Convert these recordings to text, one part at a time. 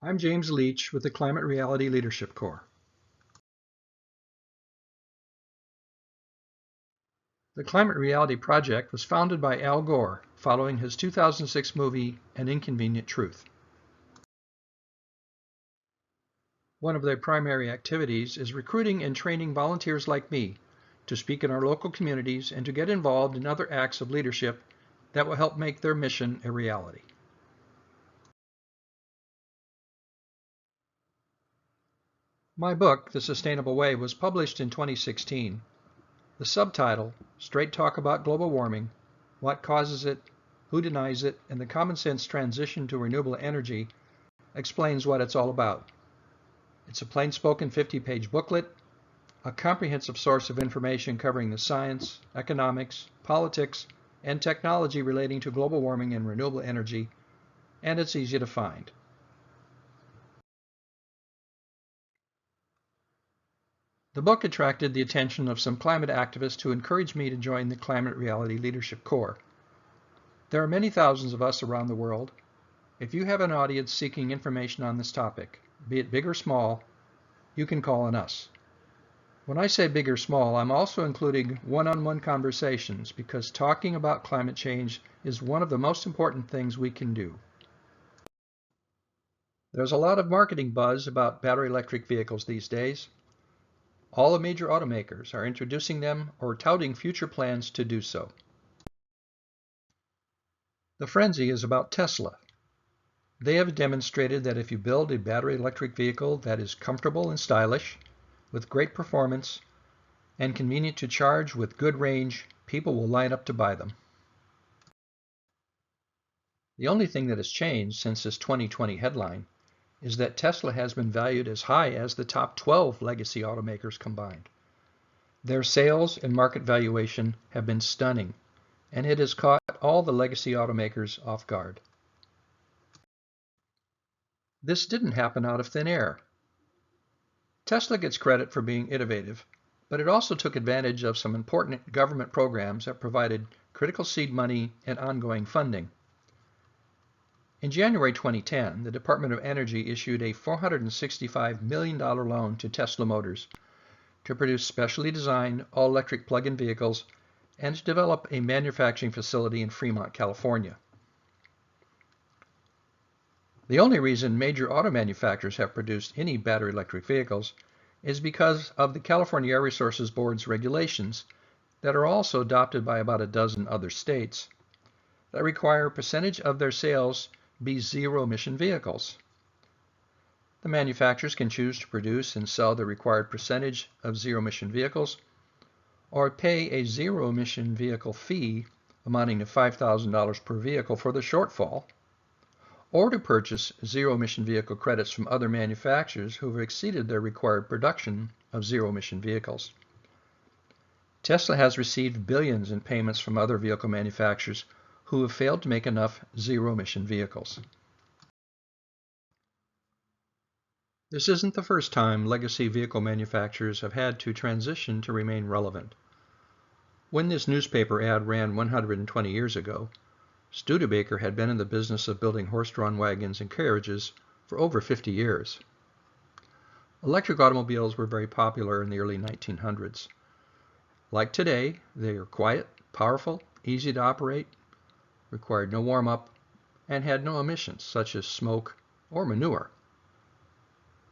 I'm James Leach with the Climate Reality Leadership Corps. The Climate Reality Project was founded by Al Gore following his 2006 movie An Inconvenient Truth. One of their primary activities is recruiting and training volunteers like me to speak in our local communities and to get involved in other acts of leadership that will help make their mission a reality. My book, The Sustainable Way, was published in 2016. The subtitle, Straight Talk About Global Warming, What Causes It, Who Denies It, and the Common Sense Transition to Renewable Energy, explains what it's all about. It's a plain-spoken 50-page booklet, a comprehensive source of information covering the science, economics, politics, and technology relating to global warming and renewable energy, and it's easy to find. The book attracted the attention of some climate activists who encouraged me to join the Climate Reality Leadership Corps. There are many thousands of us around the world. If you have an audience seeking information on this topic, be it big or small, you can call on us. When I say big or small, I'm also including one-on-one conversations because talking about climate change is one of the most important things we can do. There's a lot of marketing buzz about battery electric vehicles these days. All the major automakers are introducing them or touting future plans to do so. The frenzy is about Tesla. They have demonstrated that if you build a battery electric vehicle that is comfortable and stylish, with great performance, and convenient to charge with good range, people will line up to buy them. The only thing that has changed since this 2020 headline is that Tesla has been valued as high as the top 12 legacy automakers combined. Their sales and market valuation have been stunning, and it has caught all the legacy automakers off guard. This didn't happen out of thin air. Tesla gets credit for being innovative, but it also took advantage of some important government programs that provided critical seed money and ongoing funding. In January 2010, the Department of Energy issued a $465 million loan to Tesla Motors to produce specially designed all-electric plug-in vehicles and to develop a manufacturing facility in Fremont, California. The only reason major auto manufacturers have produced any battery electric vehicles is because of the California Air Resources Board's regulations that are also adopted by about a dozen other states that require a percentage of their sales be zero-emission vehicles. The manufacturers can choose to produce and sell the required percentage of zero-emission vehicles or pay a zero-emission vehicle fee amounting to $5,000 per vehicle for the shortfall, or to purchase zero-emission vehicle credits from other manufacturers who have exceeded their required production of zero-emission vehicles. Tesla has received billions in payments from other vehicle manufacturers who have failed to make enough zero-emission vehicles. This isn't the first time legacy vehicle manufacturers have had to transition to remain relevant. When this newspaper ad ran 120 years ago, Studebaker had been in the business of building horse-drawn wagons and carriages for over 50 years. Electric automobiles were very popular in the early 1900s. Like today, they are quiet, powerful, easy to operate, required no warm-up, and had no emissions such as smoke or manure.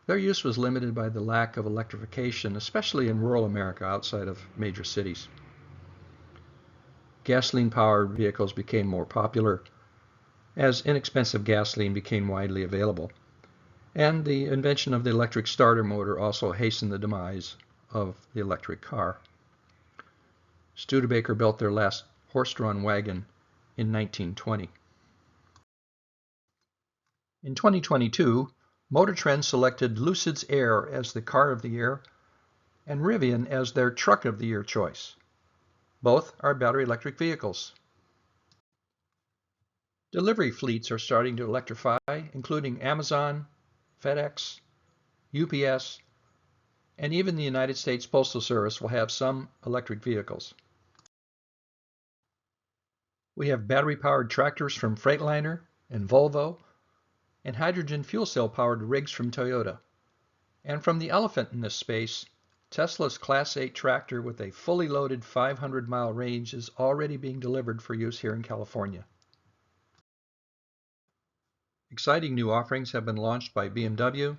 Their use was limited by the lack of electrification, especially in rural America outside of major cities. Gasoline-powered vehicles became more popular as inexpensive gasoline became widely available, and the invention of the electric starter motor also hastened the demise of the electric car. Studebaker built their last horse-drawn wagon in 1920. In 2022, Motor Trend selected Lucid's Air as the car of the year and Rivian as their truck of the year choice. Both are battery electric vehicles. Delivery fleets are starting to electrify, including Amazon, FedEx, UPS, and even the United States Postal Service will have some electric vehicles. We have battery-powered tractors from Freightliner and Volvo, and hydrogen fuel cell powered rigs from Toyota. And from the elephant in this space, Tesla's Class 8 tractor with a fully loaded 500-mile range is already being delivered for use here in California. Exciting new offerings have been launched by BMW,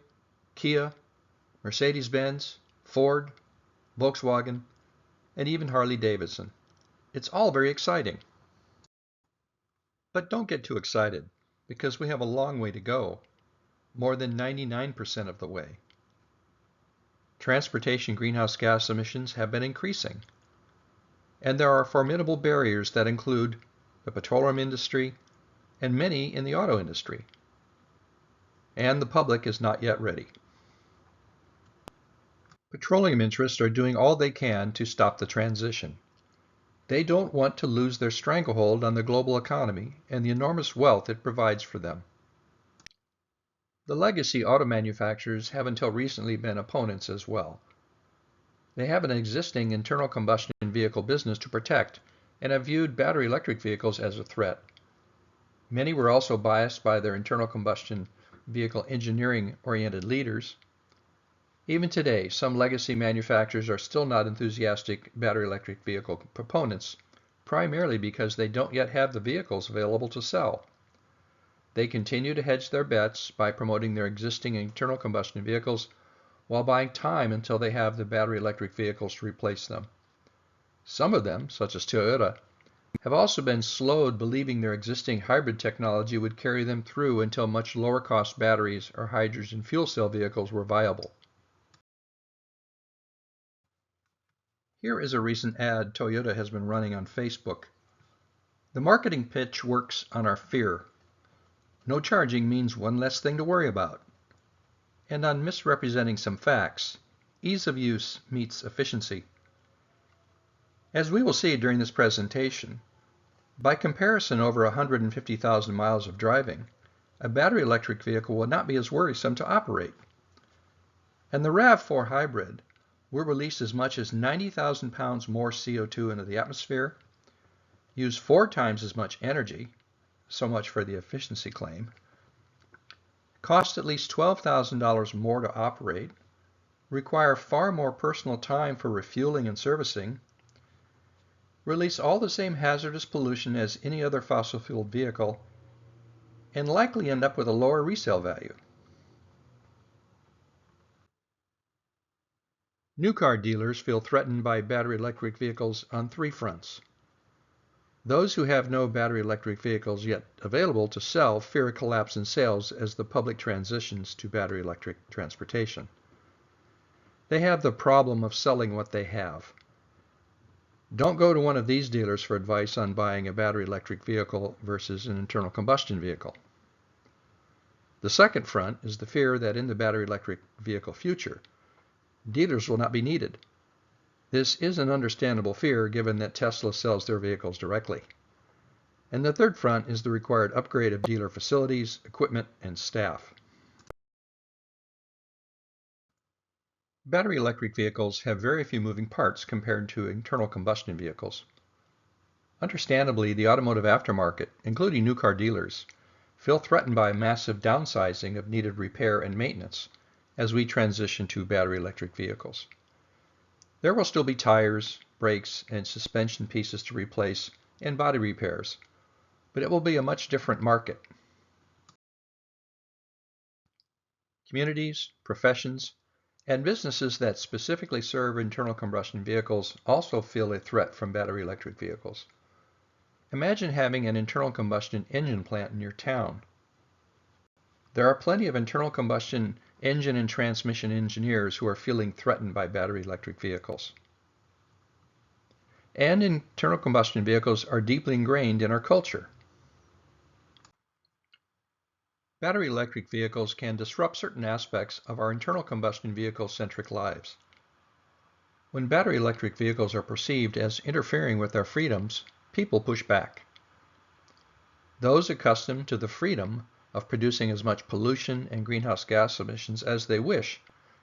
Kia, Mercedes-Benz, Ford, Volkswagen, and even Harley-Davidson. It's all very exciting. But don't get too excited, because we have a long way to go, more than 99% of the way. Transportation greenhouse gas emissions have been increasing, and there are formidable barriers that include the petroleum industry and many in the auto industry. And the public is not yet ready. Petroleum interests are doing all they can to stop the transition. They don't want to lose their stranglehold on the global economy and the enormous wealth it provides for them. The legacy auto manufacturers have until recently been opponents as well. They have an existing internal combustion vehicle business to protect and have viewed battery electric vehicles as a threat. Many were also biased by their internal combustion vehicle engineering-oriented leaders. Even today, some legacy manufacturers are still not enthusiastic battery electric vehicle proponents, primarily because they don't yet have the vehicles available to sell. They continue to hedge their bets by promoting their existing internal combustion vehicles while buying time until they have the battery electric vehicles to replace them. Some of them, such as Toyota, have also been slowed believing their existing hybrid technology would carry them through until much lower cost batteries or hydrogen fuel cell vehicles were viable. Here is a recent ad Toyota has been running on Facebook. The marketing pitch works on our fear. No charging means one less thing to worry about. And on misrepresenting some facts, ease of use meets efficiency. As we will see during this presentation, by comparison over 150,000 miles of driving, a battery electric vehicle will not be as worrisome to operate. And the RAV4 hybrid will release as much as 90,000 pounds more CO2 into the atmosphere, use 4 times as much energy, so much for the efficiency claim, cost at least $12,000 more to operate, require far more personal time for refueling and servicing, release all the same hazardous pollution as any other fossil-fueled vehicle, and likely end up with a lower resale value. New car dealers feel threatened by battery electric vehicles on 3 fronts. Those who have no battery electric vehicles yet available to sell fear a collapse in sales as the public transitions to battery electric transportation. They have the problem of selling what they have. Don't go to one of these dealers for advice on buying a battery electric vehicle versus an internal combustion vehicle. The second front is the fear that in the battery electric vehicle future, dealers will not be needed. This is an understandable fear given that Tesla sells their vehicles directly. And the third front is the required upgrade of dealer facilities, equipment, and staff. Battery electric vehicles have very few moving parts compared to internal combustion vehicles. Understandably, the automotive aftermarket, including new car dealers, feel threatened by massive downsizing of needed repair and maintenance as we transition to battery electric vehicles. There will still be tires, brakes, and suspension pieces to replace and body repairs, but it will be a much different market. Communities, professions, and businesses that specifically serve internal combustion vehicles also feel a threat from battery electric vehicles. Imagine having an internal combustion engine plant in your town. There are plenty of internal combustion engine and transmission engineers who are feeling threatened by battery electric vehicles. And internal combustion vehicles are deeply ingrained in our culture. Battery electric vehicles can disrupt certain aspects of our internal combustion vehicle-centric lives. When battery electric vehicles are perceived as interfering with our freedoms, people push back. Those accustomed to the freedom of producing as much pollution and greenhouse gas emissions as they wish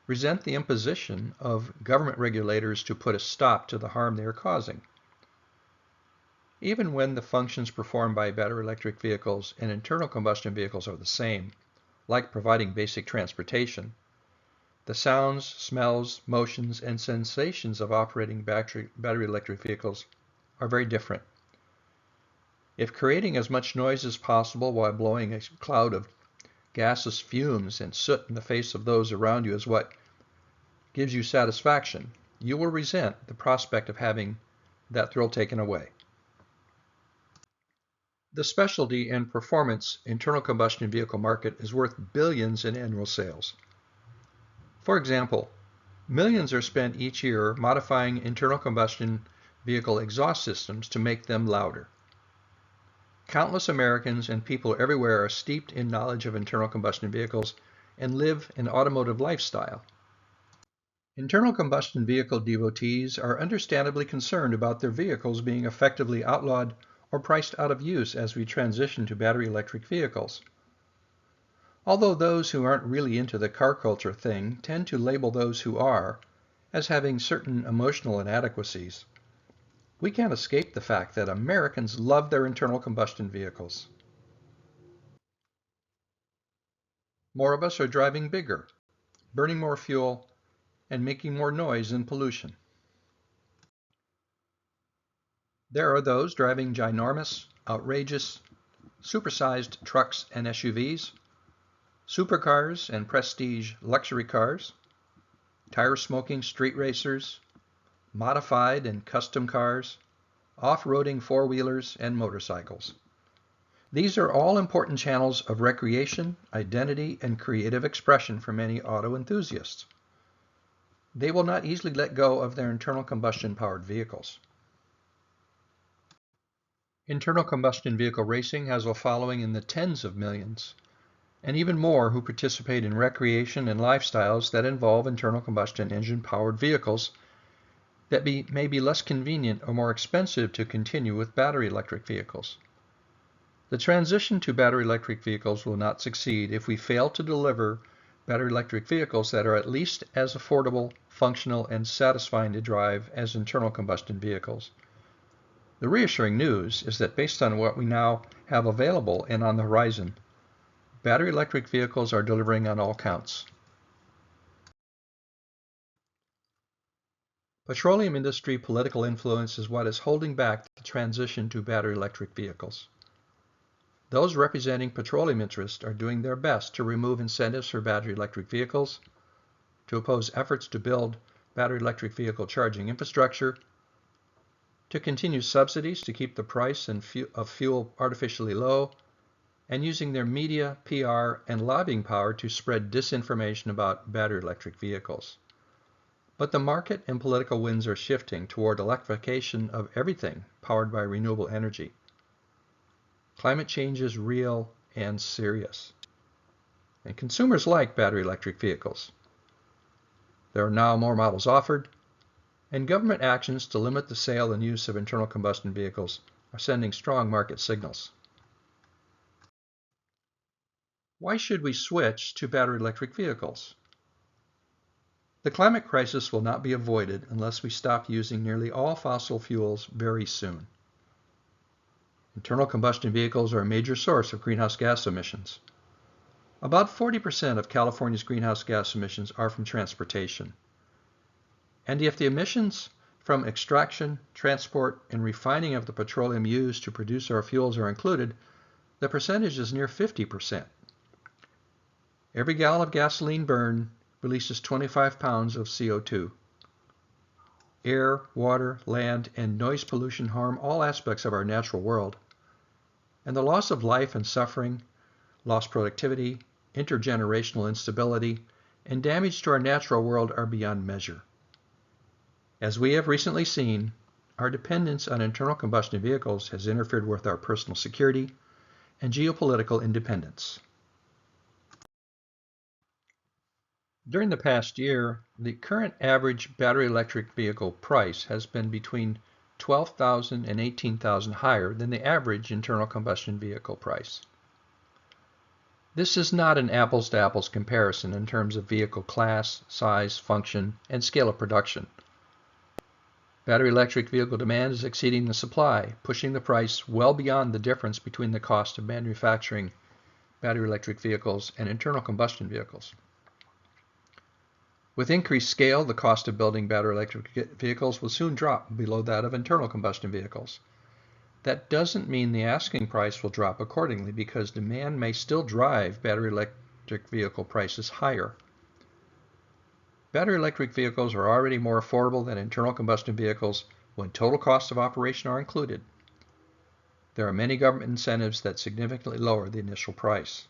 resent the imposition of government regulators to put a stop to the harm they are causing. Even when the functions performed by battery electric vehicles and internal combustion vehicles are the same, like providing basic transportation, the sounds, smells, motions, and sensations of operating battery electric vehicles are very different. If creating as much noise as possible while blowing a cloud of gaseous fumes and soot in the face of those around you is what gives you satisfaction, you will resent the prospect of having that thrill taken away. The specialty and performance internal combustion vehicle market is worth billions in annual sales. For example, millions are spent each year modifying internal combustion vehicle exhaust systems to make them louder. Countless Americans and people everywhere are steeped in knowledge of internal combustion vehicles and live an automotive lifestyle. Internal combustion vehicle devotees are understandably concerned about their vehicles being effectively outlawed or priced out of use as we transition to battery electric vehicles. Although those who aren't really into the car culture thing tend to label those who are as having certain emotional inadequacies, we can't escape the fact that Americans love their internal combustion vehicles. More of us are driving bigger, burning more fuel, and making more noise and pollution. There are those driving ginormous, outrageous, supersized trucks and SUVs, supercars and prestige luxury cars, tire-smoking street racers, modified and custom cars, off-roading four-wheelers, and motorcycles. These are all important channels of recreation, identity, and creative expression for many auto enthusiasts. They will not easily let go of their internal combustion-powered vehicles. Internal combustion vehicle racing has a following in the tens of millions, and even more who participate in recreation and lifestyles that involve internal combustion engine-powered vehicles that may be less convenient or more expensive to continue with battery electric vehicles. The transition to battery electric vehicles will not succeed if we fail to deliver battery electric vehicles that are at least as affordable, functional, and satisfying to drive as internal combustion vehicles. The reassuring news is that based on what we now have available and on the horizon, battery electric vehicles are delivering on all counts. Petroleum industry political influence is what is holding back the transition to battery electric vehicles. Those representing petroleum interests are doing their best to remove incentives for battery electric vehicles, to oppose efforts to build battery electric vehicle charging infrastructure, to continue subsidies to keep the price of fuel artificially low, and using their media, PR, and lobbying power to spread disinformation about battery electric vehicles. But the market and political winds are shifting toward electrification of everything powered by renewable energy. Climate change is real and serious. And consumers like battery electric vehicles. There are now more models offered, and government actions to limit the sale and use of internal combustion vehicles are sending strong market signals. Why should we switch to battery electric vehicles? The climate crisis will not be avoided unless we stop using nearly all fossil fuels very soon. Internal combustion vehicles are a major source of greenhouse gas emissions. About 40% of California's greenhouse gas emissions are from transportation. And if the emissions from extraction, transport, and refining of the petroleum used to produce our fuels are included, the percentage is near 50%. Every gallon of gasoline burned releases 25 pounds of CO2. Air, water, land, and noise pollution harm all aspects of our natural world. And the loss of life and suffering, lost productivity, intergenerational instability, and damage to our natural world are beyond measure. As we have recently seen, our dependence on internal combustion vehicles has interfered with our personal security and geopolitical independence. During the past year, the current average battery electric vehicle price has been between $12,000 and $18,000 higher than the average internal combustion vehicle price. This is not an apples-to-apples comparison in terms of vehicle class, size, function, and scale of production. Battery electric vehicle demand is exceeding the supply, pushing the price well beyond the difference between the cost of manufacturing battery electric vehicles and internal combustion vehicles. With increased scale, the cost of building battery electric vehicles will soon drop below that of internal combustion vehicles. That doesn't mean the asking price will drop accordingly, because demand may still drive battery electric vehicle prices higher. Battery electric vehicles are already more affordable than internal combustion vehicles when total costs of operation are included. There are many government incentives that significantly lower the initial price.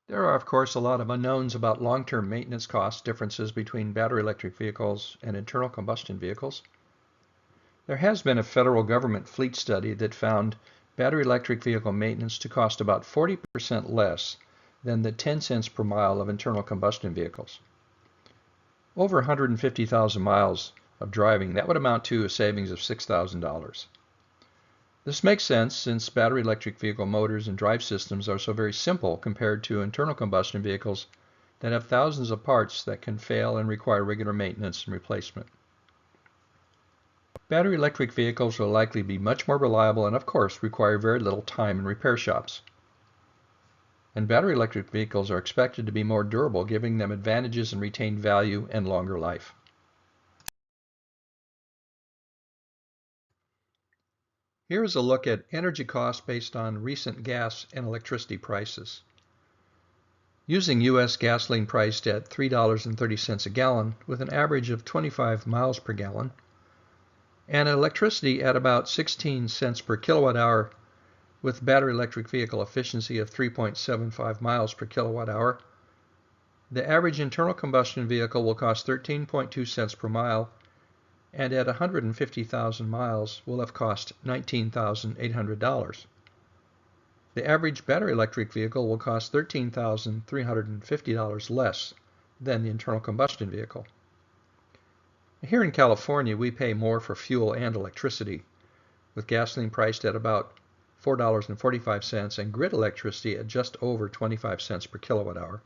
There are, of course, a lot of unknowns about long-term maintenance cost differences between battery electric vehicles and internal combustion vehicles. There has been a federal government fleet study that found battery electric vehicle maintenance to cost about 40% less than the 10 cents per mile of internal combustion vehicles. Over 150,000 miles of driving, that would amount to a savings of $6,000. This makes sense since battery electric vehicle motors and drive systems are so very simple compared to internal combustion vehicles that have thousands of parts that can fail and require regular maintenance and replacement. Battery electric vehicles will likely be much more reliable and, of course, require very little time in repair shops. And battery electric vehicles are expected to be more durable, giving them advantages in retained value and longer life. Here is a look at energy costs based on recent gas and electricity prices. Using U.S. gasoline priced at $3.30 a gallon with an average of 25 miles per gallon, and electricity at about 16 cents per kilowatt hour with battery electric vehicle efficiency of 3.75 miles per kilowatt hour, the average internal combustion vehicle will cost 13.2 cents per mile, and at 150,000 miles will have cost $19,800. The average battery electric vehicle will cost $13,350 less than the internal combustion vehicle. Here in California, we pay more for fuel and electricity, with gasoline priced at about $4.45 and grid electricity at just over 25 cents per kilowatt hour.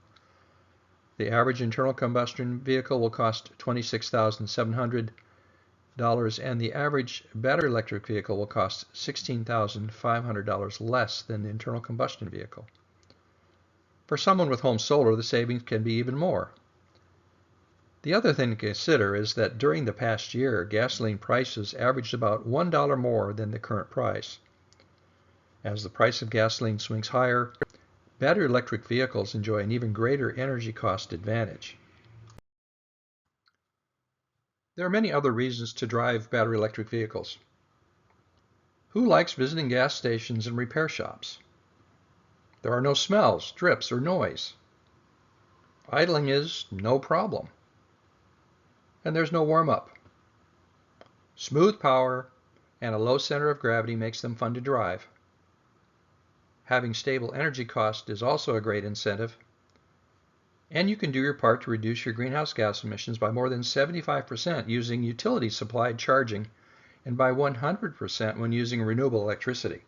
The average internal combustion vehicle will cost $26,700, and the average battery electric vehicle will cost $16,500 less than the internal combustion vehicle. For someone with home solar, the savings can be even more. The other thing to consider is that during the past year, gasoline prices averaged about $1 more than the current price. As the price of gasoline swings higher, battery electric vehicles enjoy an even greater energy cost advantage. There are many other reasons to drive battery electric vehicles. Who likes visiting gas stations and repair shops? There are no smells, drips, or noise. Idling is no problem. And there's no warm-up. Smooth power and a low center of gravity makes them fun to drive. Having stable energy cost is also a great incentive. And you can do your part to reduce your greenhouse gas emissions by more than 75% using utility-supplied charging and by 100% when using renewable electricity.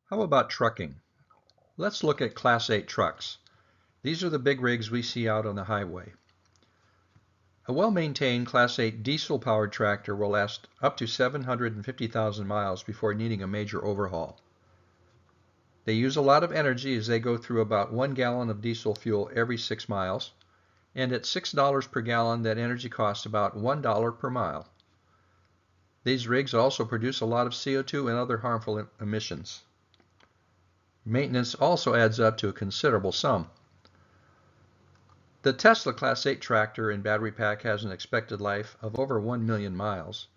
How about trucking? Let's look at Class 8 trucks. These are the big rigs we see out on the highway. A well-maintained Class 8 diesel-powered tractor will last up to 750,000 miles before needing a major overhaul. They use a lot of energy as they go through about 1 gallon of diesel fuel every 6 miles, and at $6 per gallon that energy costs about $1 per mile. These rigs also produce a lot of CO2 and other harmful emissions. Maintenance also adds up to a considerable sum. The Tesla Class 8 tractor and battery pack has an expected life of over 1 million miles.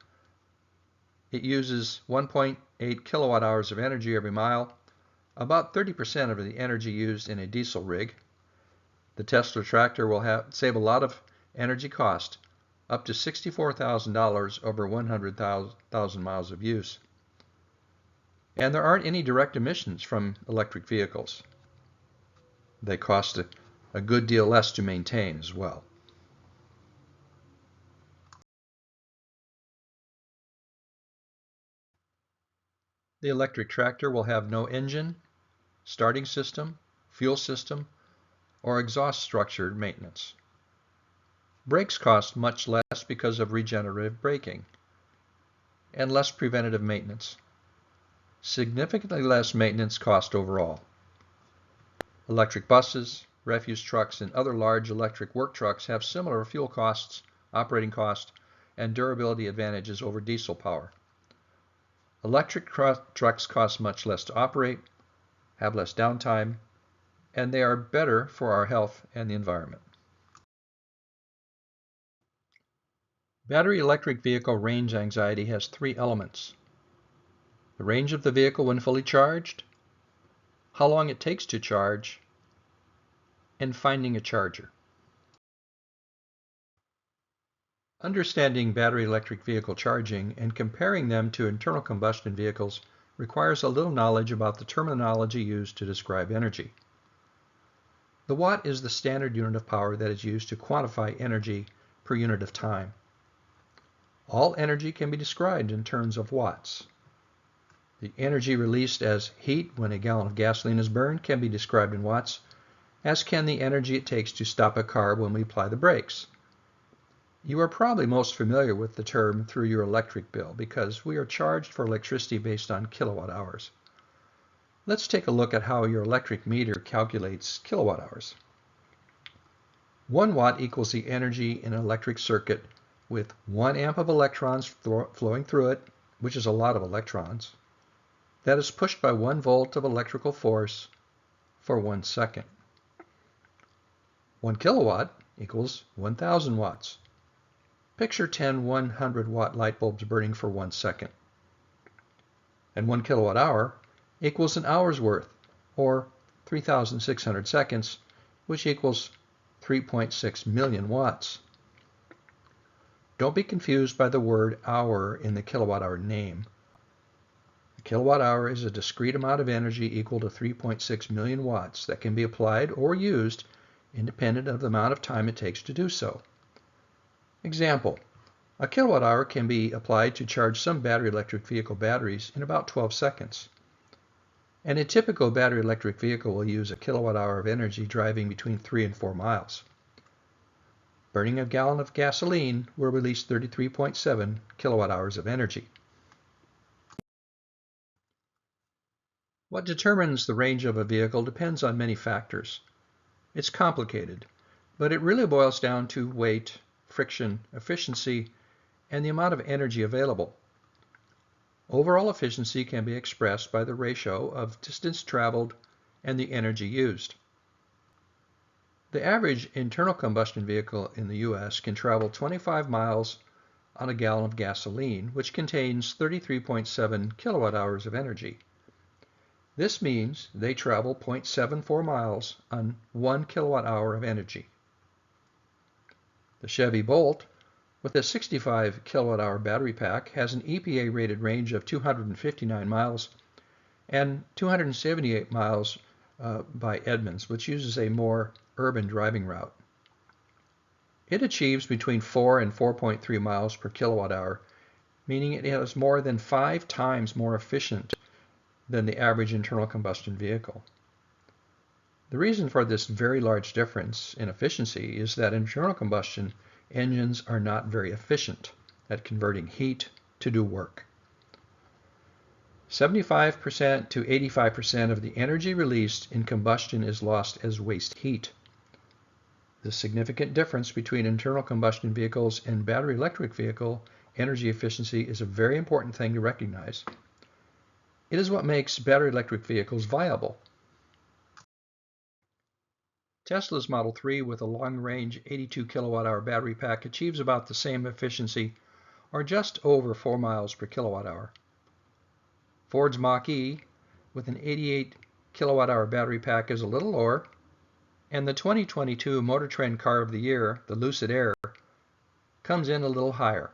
It uses 1.8 kilowatt hours of energy every mile, about 30% of the energy used in a diesel rig. The Tesla tractor will save a lot of energy cost, up to $64,000 over 100,000 miles of use. And there aren't any direct emissions from electric vehicles. They cost a good deal less to maintain as well. The electric tractor will have no engine, starting system, fuel system, or exhaust structure maintenance. Brakes cost much less because of regenerative braking and less preventative maintenance. Significantly less maintenance cost overall. Electric buses, refuse trucks, and other large electric work trucks have similar fuel costs, operating cost, and durability advantages over diesel power. Electric trucks cost much less to operate, have less downtime, and they are better for our health and the environment. Battery electric vehicle range anxiety has three elements: the range of the vehicle when fully charged, how long it takes to charge, and finding a charger. Understanding battery electric vehicle charging and comparing them to internal combustion vehicles requires a little knowledge about the terminology used to describe energy. The watt is the standard unit of power that is used to quantify energy per unit of time. All energy can be described in terms of watts. The energy released as heat when a gallon of gasoline is burned can be described in watts, as can the energy it takes to stop a car when we apply the brakes. You are probably most familiar with the term through your electric bill because we are charged for electricity based on kilowatt hours. Let's take a look at how your electric meter calculates kilowatt hours. 1 watt equals the energy in an electric circuit with 1 amp of electrons flowing through it, which is a lot of electrons, that is pushed by 1 volt of electrical force for 1 second. 1 kilowatt equals 1,000 watts. Picture 10 100-watt light bulbs burning for 1 second. And 1 kilowatt hour equals an hour's worth, or 3,600 seconds, which equals 3.6 million watts. Don't be confused by the word hour in the kilowatt hour name. A kilowatt hour is a discrete amount of energy equal to 3.6 million watts that can be applied or used independent of the amount of time it takes to do so. Example: a kilowatt hour can be applied to charge some battery electric vehicle batteries in about 12 seconds. And a typical battery electric vehicle will use a kilowatt hour of energy driving between 3 and 4 miles. Burning a gallon of gasoline will release 33.7 kilowatt hours of energy. What determines the range of a vehicle depends on many factors. It's complicated, but it really boils down to weight, friction, efficiency, and the amount of energy available. Overall efficiency can be expressed by the ratio of distance traveled and the energy used. The average internal combustion vehicle in the U.S. can travel 25 miles on a gallon of gasoline, which contains 33.7 kilowatt hours of energy. This means they travel 0.74 miles on 1 kilowatt hour of energy. The Chevy Bolt, with a 65 kilowatt hour battery pack, has an EPA rated range of 259 miles and 278 miles by Edmunds, which uses a more urban driving route. It achieves between 4 and 4.3 miles per kilowatt hour, meaning it is more than 5 times more efficient than the average internal combustion vehicle. The reason for this very large difference in efficiency is that internal combustion engines are not very efficient at converting heat to do work. 75% to 85% of the energy released in combustion is lost as waste heat. The significant difference between internal combustion vehicles and battery electric vehicle energy efficiency is a very important thing to recognize. It is what makes battery electric vehicles viable. Tesla's Model 3 with a long-range 82 kilowatt-hour battery pack achieves about the same efficiency, or just over 4 miles per kilowatt-hour. Ford's Mach-E with an 88 kilowatt-hour battery pack is a little lower, and the 2022 Motor Trend Car of the Year, the Lucid Air, comes in a little higher.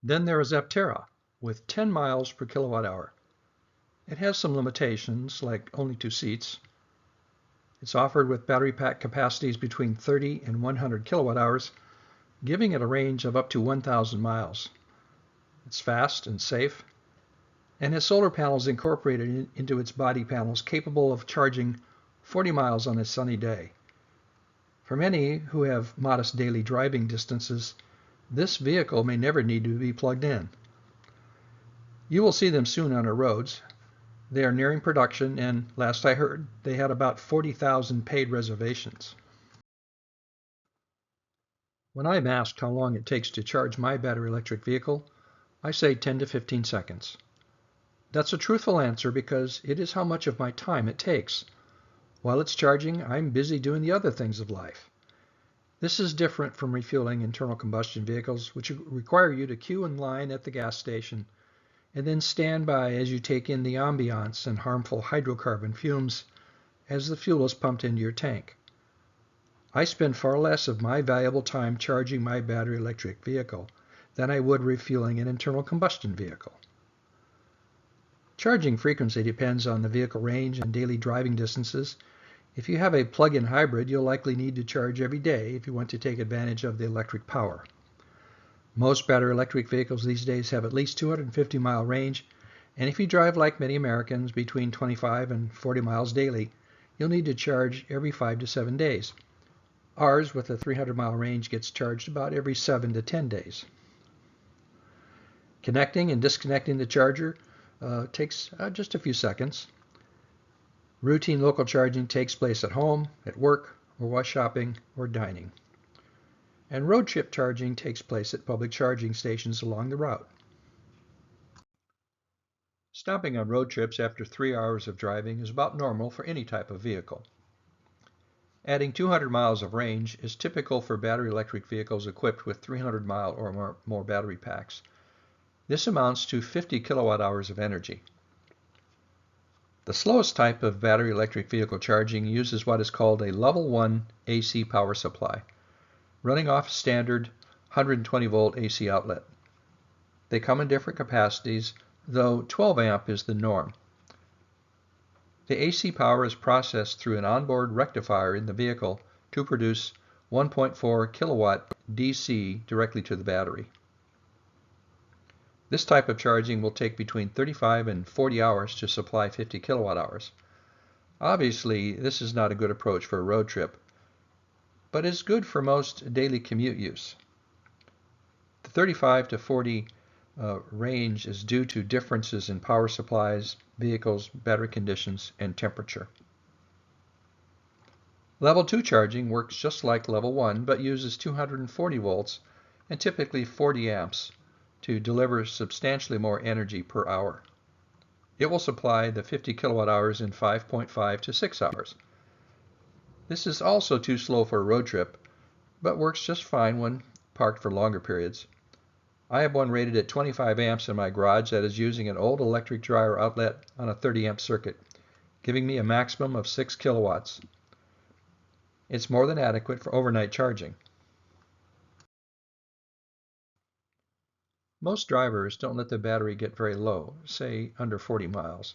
Then there is Aptera with 10 miles per kilowatt-hour. It has some limitations, like only 2 seats. It's offered with battery pack capacities between 30 and 100 kilowatt hours, giving it a range of up to 1,000 miles. It's fast and safe, and has solar panels incorporated into its body panels capable of charging 40 miles on a sunny day. For many who have modest daily driving distances, this vehicle may never need to be plugged in. You will see them soon on our roads. They are nearing production, and last I heard, they had about 40,000 paid reservations. When I'm asked how long it takes to charge my battery electric vehicle, I say 10 to 15 seconds. That's a truthful answer because it is how much of my time it takes. While it's charging, I'm busy doing the other things of life. This is different from refueling internal combustion vehicles, which require you to queue in line at the gas station and then stand by as you take in the ambiance and harmful hydrocarbon fumes as the fuel is pumped into your tank. I spend far less of my valuable time charging my battery electric vehicle than I would refueling an internal combustion vehicle. Charging frequency depends on the vehicle range and daily driving distances. If you have a plug-in hybrid, you'll likely need to charge every day if you want to take advantage of the electric power. Most battery electric vehicles these days have at least 250-mile range, and if you drive like many Americans between 25 and 40 miles daily, you'll need to charge every 5 to 7 days. Ours, with a 300-mile range, gets charged about every 7 to 10 days. Connecting and disconnecting the charger takes just a few seconds. Routine local charging takes place at home, at work, or while shopping or dining. And road trip charging takes place at public charging stations along the route. Stopping on road trips after 3 hours of driving is about normal for any type of vehicle. Adding 200 miles of range is typical for battery electric vehicles equipped with 300-mile or more battery packs. This amounts to 50 kilowatt hours of energy. The slowest type of battery electric vehicle charging uses what is called a level 1 AC power supply, running off a standard 120-volt AC outlet. They come in different capacities, though 12 amp is the norm. The AC power is processed through an onboard rectifier in the vehicle to produce 1.4 kilowatt DC directly to the battery. This type of charging will take between 35 and 40 hours to supply 50 kilowatt hours. Obviously, this is not a good approach for a road trip, but is good for most daily commute use. The 35 to 40 range is due to differences in power supplies, vehicles, battery conditions, and temperature. Level 2 charging works just like Level 1, but uses 240 volts and typically 40 amps to deliver substantially more energy per hour. It will supply the 50 kilowatt hours in 5.5 to 6 hours. This is also too slow for a road trip, but works just fine when parked for longer periods. I have one rated at 25 amps in my garage that is using an old electric dryer outlet on a 30 amp circuit, giving me a maximum of 6 kilowatts. It's more than adequate for overnight charging. Most drivers don't let the battery get very low, say under 40 miles,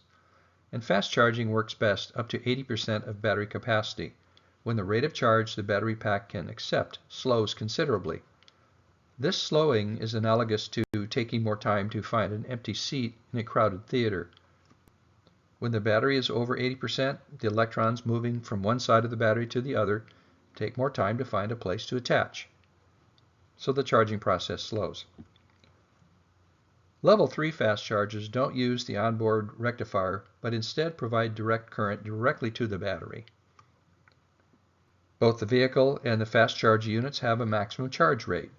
and fast charging works best up to 80% of battery capacity, when the rate of charge the battery pack can accept slows considerably. This slowing is analogous to taking more time to find an empty seat in a crowded theater. When the battery is over 80%, the electrons moving from one side of the battery to the other take more time to find a place to attach, so the charging process slows. Level 3 fast chargers don't use the onboard rectifier, but instead provide direct current directly to the battery. Both the vehicle and the fast charge units have a maximum charge rate.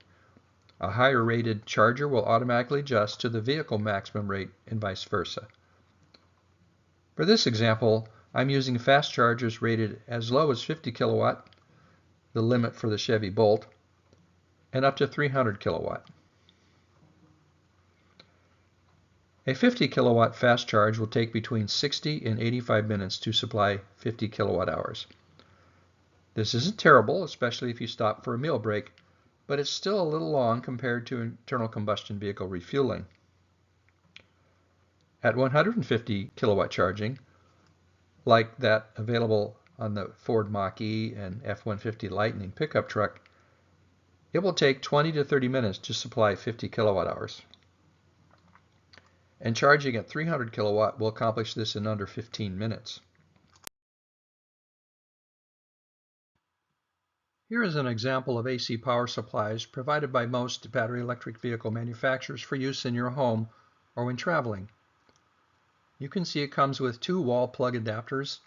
A higher rated charger will automatically adjust to the vehicle maximum rate and vice versa. For this example, I'm using fast chargers rated as low as 50 kilowatt, the limit for the Chevy Bolt, and up to 300 kilowatt. A 50 kilowatt fast charge will take between 60 and 85 minutes to supply 50 kilowatt hours. This isn't terrible, especially if you stop for a meal break, but it's still a little long compared to internal combustion vehicle refueling. At 150 kilowatt charging, like that available on the Ford Mach-E and F-150 Lightning pickup truck, it will take 20 to 30 minutes to supply 50 kilowatt hours. And charging at 300 kilowatt will accomplish this in under 15 minutes. Here is an example of AC power supplies provided by most battery electric vehicle manufacturers for use in your home or when traveling. You can see it comes with two wall plug adapters,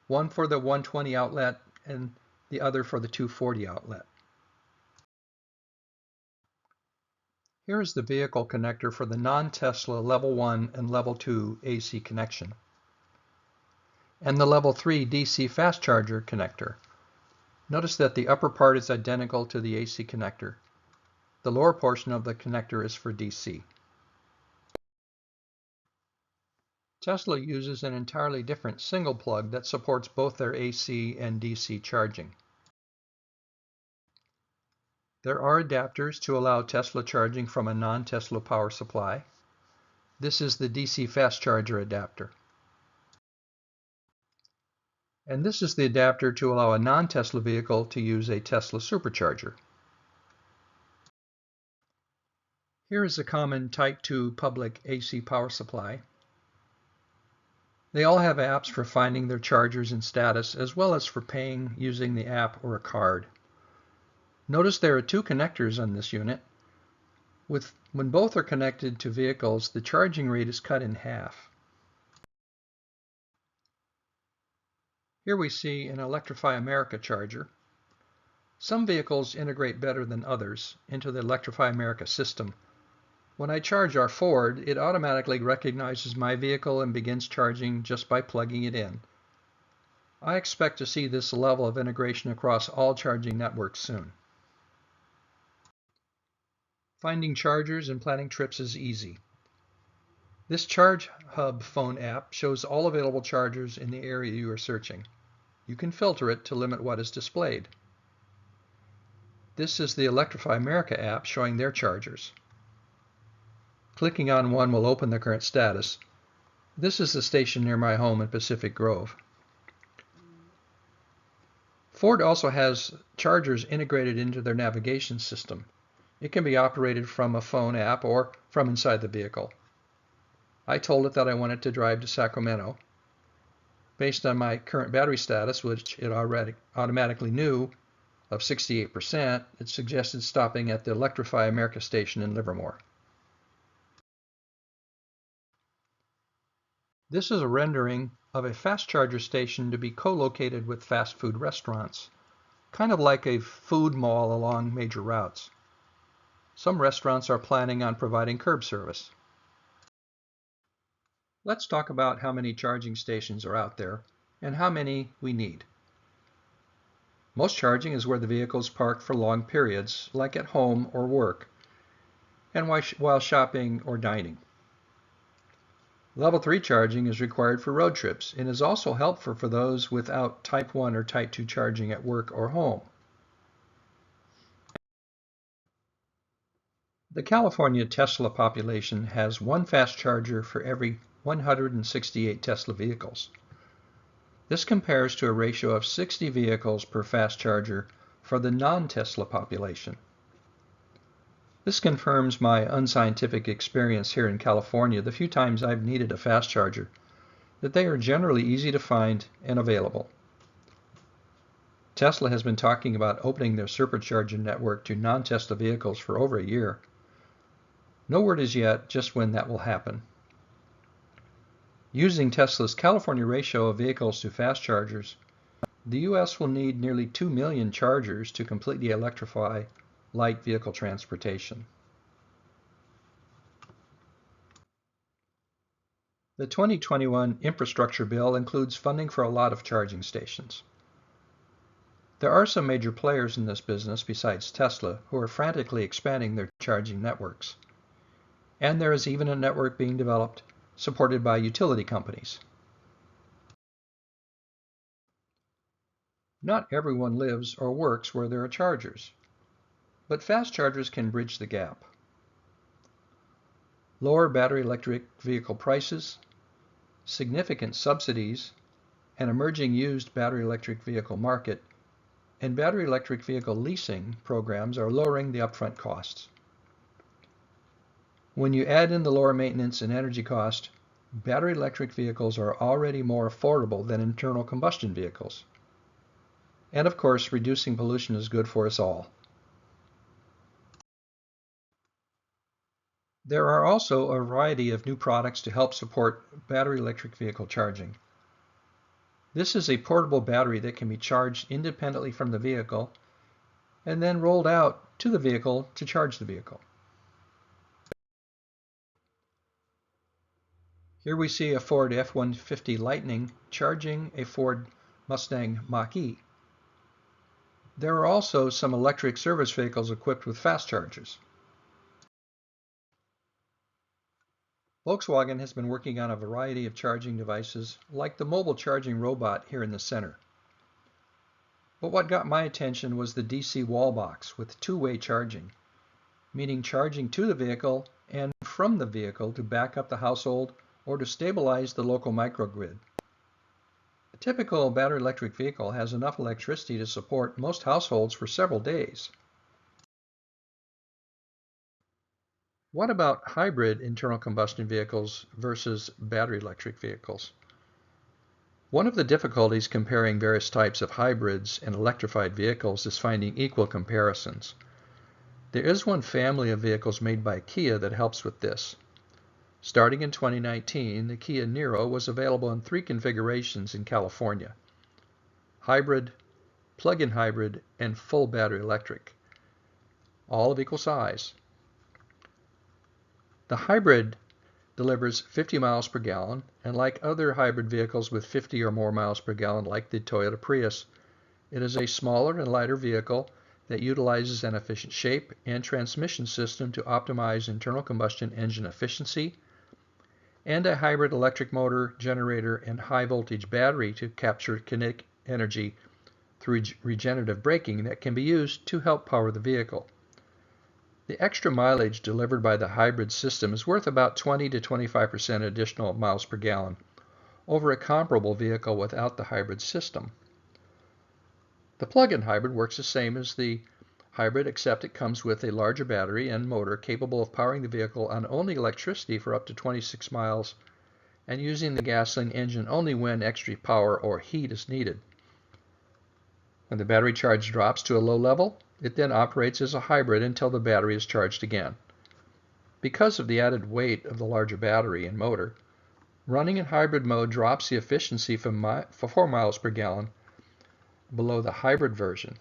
one for the 120 outlet and the other for the 240 outlet. Here is the vehicle connector for the non-Tesla Level 1 and Level 2 AC connection, and the Level 3 DC fast charger connector. Notice that the upper part is identical to the AC connector. The lower portion of the connector is for DC. Tesla uses an entirely different single plug that supports both their AC and DC charging. There are adapters to allow Tesla charging from a non-Tesla power supply. This is the DC fast charger adapter. And this is the adapter to allow a non-Tesla vehicle to use a Tesla supercharger. Here is a common Type 2 public AC power supply. They all have apps for finding their chargers and status, as well as for paying using the app or a card. Notice there are two connectors on this unit. When both are connected to vehicles, the charging rate is cut in half. Here we see an Electrify America charger. Some vehicles integrate better than others into the Electrify America system. When I charge our Ford, it automatically recognizes my vehicle and begins charging just by plugging it in. I expect to see this level of integration across all charging networks soon. Finding chargers and planning trips is easy. This Charge Hub phone app shows all available chargers in the area you are searching. You can filter it to limit what is displayed. This is the Electrify America app showing their chargers. Clicking on one will open the current status. This is the station near my home in Pacific Grove. Ford also has chargers integrated into their navigation system. It can be operated from a phone app or from inside the vehicle. I told it that I wanted to drive to Sacramento. Based on my current battery status, which it already automatically knew, of 68%, it suggested stopping at the Electrify America station in Livermore. This is a rendering of a fast charger station to be co-located with fast food restaurants, kind of like a food mall along major routes. Some restaurants are planning on providing curb service. Let's talk about how many charging stations are out there and how many we need. Most charging is where the vehicle is parked for long periods, like at home or work, and while shopping or dining. Level 3 charging is required for road trips and is also helpful for those without Type 1 or Type 2 charging at work or home. The California Tesla population has one fast charger for every 168 Tesla vehicles. This compares to a ratio of 60 vehicles per fast charger for the non-Tesla population. This confirms my unscientific experience here in California the few times I've needed a fast charger, that they are generally easy to find and available. Tesla has been talking about opening their supercharger network to non-Tesla vehicles for over a year. No word is yet just when that will happen. Using Tesla's California ratio of vehicles to fast chargers, the U.S. will need nearly 2 million chargers to completely electrify light vehicle transportation. The 2021 infrastructure bill includes funding for a lot of charging stations. There are some major players in this business besides Tesla who are frantically expanding their charging networks. And there is even a network being developed supported by utility companies. Not everyone lives or works where there are chargers, but fast chargers can bridge the gap. Lower battery electric vehicle prices, significant subsidies, an emerging used battery electric vehicle market, and battery electric vehicle leasing programs are lowering the upfront costs. When you add in the lower maintenance and energy cost, battery electric vehicles are already more affordable than internal combustion vehicles. And of course, reducing pollution is good for us all. There are also a variety of new products to help support battery electric vehicle charging. This is a portable battery that can be charged independently from the vehicle and then rolled out to the vehicle to charge the vehicle. Here we see a Ford F-150 Lightning charging a Ford Mustang Mach-E. There are also some electric service vehicles equipped with fast chargers. Volkswagen has been working on a variety of charging devices like the mobile charging robot here in the center. But what got my attention was the DC wall box with two-way charging, meaning charging to the vehicle and from the vehicle to back up the household or to stabilize the local microgrid. A typical battery electric vehicle has enough electricity to support most households for several days. What about hybrid internal combustion vehicles versus battery electric vehicles? One of the difficulties comparing various types of hybrids and electrified vehicles is finding equal comparisons. There is one family of vehicles made by Kia that helps with this. Starting in 2019, the Kia Niro was available in 3 configurations in California: hybrid, plug-in hybrid, and full battery electric, all of equal size. The hybrid delivers 50 miles per gallon, and like other hybrid vehicles with 50 or more miles per gallon like the Toyota Prius, it is a smaller and lighter vehicle that utilizes an efficient shape and transmission system to optimize internal combustion engine efficiency, and a hybrid electric motor, generator, and high voltage battery to capture kinetic energy through regenerative braking that can be used to help power the vehicle. The extra mileage delivered by the hybrid system is worth about 20 to 25% additional miles per gallon over a comparable vehicle without the hybrid system. The plug-in hybrid works the same as the hybrid, except it comes with a larger battery and motor capable of powering the vehicle on only electricity for up to 26 miles and using the gasoline engine only when extra power or heat is needed. When the battery charge drops to a low level, it then operates as a hybrid until the battery is charged again. Because of the added weight of the larger battery and motor, running in hybrid mode drops the efficiency from 4 miles per gallon below the hybrid version.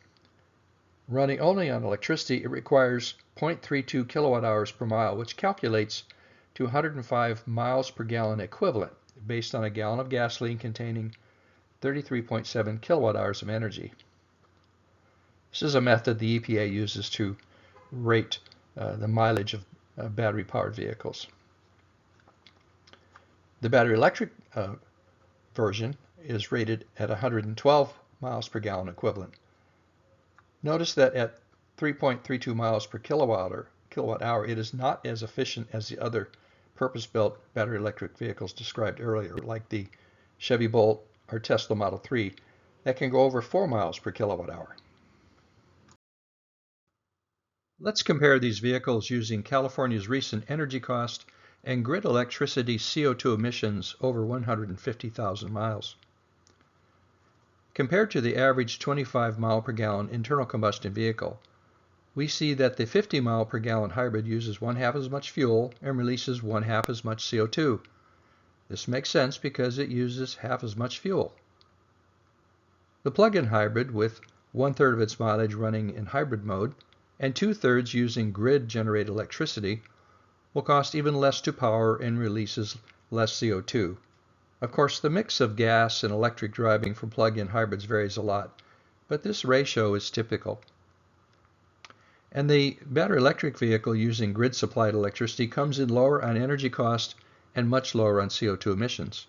Running only on electricity, it requires 0.32 kilowatt hours per mile, which calculates to 105 miles per gallon equivalent, based on a gallon of gasoline containing 33.7 kilowatt hours of energy. This is a method the EPA uses to rate the mileage of battery-powered vehicles. The battery electric version is rated at 112 miles per gallon equivalent. Notice that at 3.32 miles per kilowatt hour, it is not as efficient as the other purpose-built battery electric vehicles described earlier, like the Chevy Bolt or Tesla Model 3, that can go over 4 miles per kilowatt hour. Let's compare these vehicles using California's recent energy cost and grid electricity CO2 emissions over 150,000 miles. Compared to the average 25 mile per gallon internal combustion vehicle, we see that the 50 mile per gallon hybrid uses 1/2 as much fuel and releases 1/2 as much CO2. This makes sense because it uses half as much fuel. The plug-in hybrid, with 1/3 of its mileage running in hybrid mode and 2/3 using grid-generated electricity, will cost even less to power and releases less CO2. Of course, the mix of gas and electric driving for plug-in hybrids varies a lot, but this ratio is typical. And the battery electric vehicle using grid-supplied electricity comes in lower on energy cost and much lower on CO2 emissions.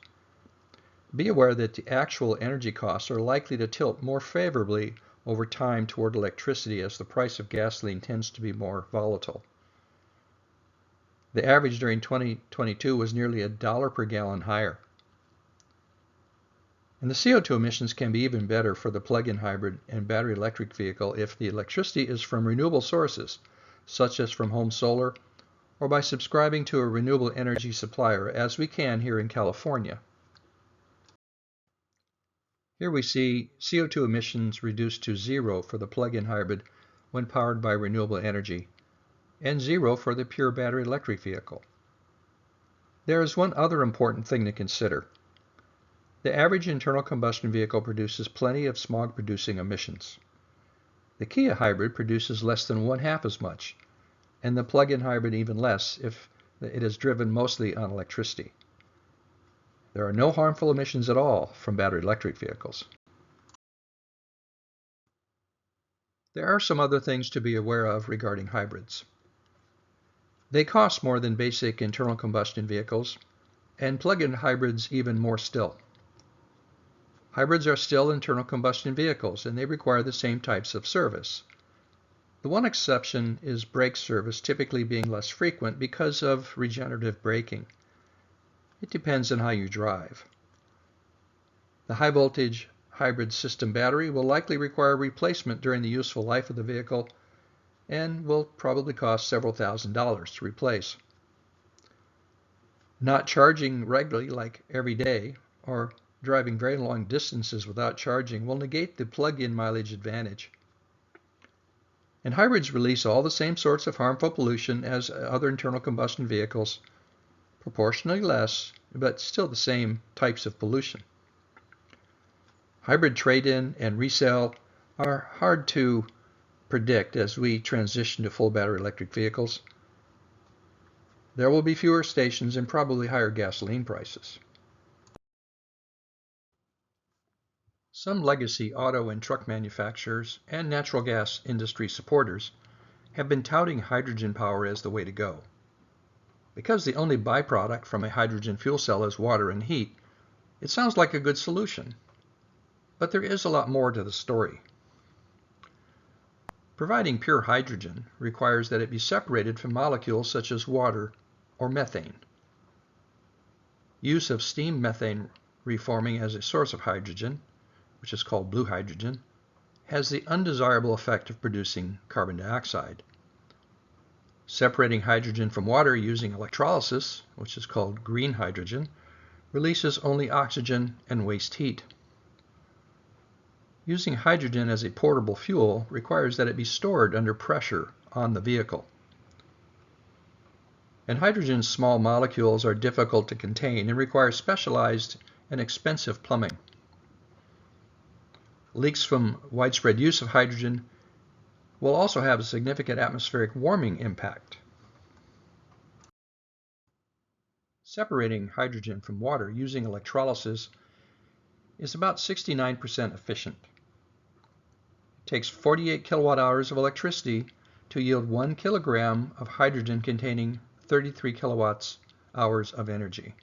Be aware that the actual energy costs are likely to tilt more favorably over time toward electricity as the price of gasoline tends to be more volatile. The average during 2022 was nearly $1 per gallon higher. And the CO2 emissions can be even better for the plug-in hybrid and battery electric vehicle if the electricity is from renewable sources, such as from home solar, or by subscribing to a renewable energy supplier, as we can here in California. Here we see CO2 emissions reduced to zero for the plug-in hybrid when powered by renewable energy, and zero for the pure battery electric vehicle. There is one other important thing to consider. The average internal combustion vehicle produces plenty of smog-producing emissions. The Kia hybrid produces less than one-half as much, and the plug-in hybrid even less if it is driven mostly on electricity. There are no harmful emissions at all from battery electric vehicles. There are some other things to be aware of regarding hybrids. They cost more than basic internal combustion vehicles, and plug-in hybrids even more still. Hybrids are still internal combustion vehicles, and they require the same types of service. The one exception is brake service typically being less frequent because of regenerative braking. It depends on how you drive. The high-voltage hybrid system battery will likely require replacement during the useful life of the vehicle and will probably cost several $1,000s to replace. Not charging regularly, like every day, or driving very long distances without charging will negate the plug-in mileage advantage. And hybrids release all the same sorts of harmful pollution as other internal combustion vehicles, proportionally less, but still the same types of pollution. Hybrid trade-in and resale are hard to predict as we transition to full battery electric vehicles. There will be fewer stations and probably higher gasoline prices. Some legacy auto and truck manufacturers and natural gas industry supporters have been touting hydrogen power as the way to go. Because the only byproduct from a hydrogen fuel cell is water and heat, it sounds like a good solution. But there is a lot more to the story. Providing pure hydrogen requires that it be separated from molecules such as water or methane. Use of steam methane reforming as a source of hydrogen, which is called blue hydrogen, has the undesirable effect of producing carbon dioxide. Separating hydrogen from water using electrolysis, which is called green hydrogen, releases only oxygen and waste heat. Using hydrogen as a portable fuel requires that it be stored under pressure on the vehicle. And hydrogen's small molecules are difficult to contain and require specialized and expensive plumbing. Leaks from widespread use of hydrogen will also have a significant atmospheric warming impact. Separating hydrogen from water using electrolysis is about 69% efficient. It takes 48 kilowatt hours of electricity to yield 1 kilogram of hydrogen containing 33 kilowatt hours of energy.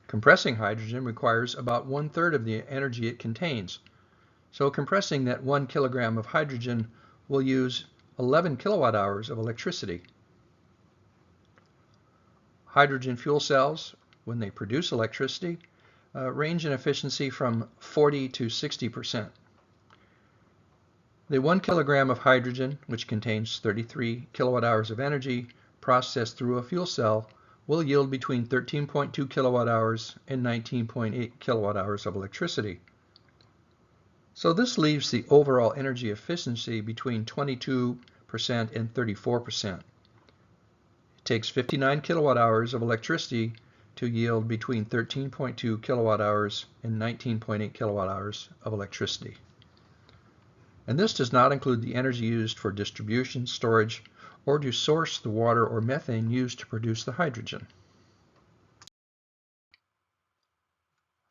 Compressing hydrogen requires about 1/3 of the energy it contains, so compressing that 1 kilogram of hydrogen will use 11 kilowatt hours of electricity. Hydrogen fuel cells, when they produce electricity, range in efficiency from 40 to 60%. The 1 kilogram of hydrogen, which contains 33 kilowatt hours of energy, processed through a fuel cell, will yield between 13.2 kilowatt hours and 19.8 kilowatt hours of electricity. So this leaves the overall energy efficiency between 22% and 34%. It takes 59 kilowatt hours of electricity to yield between 13.2 kilowatt hours and 19.8 kilowatt hours of electricity. And this does not include the energy used for distribution, storage, or to source the water or methane used to produce the hydrogen.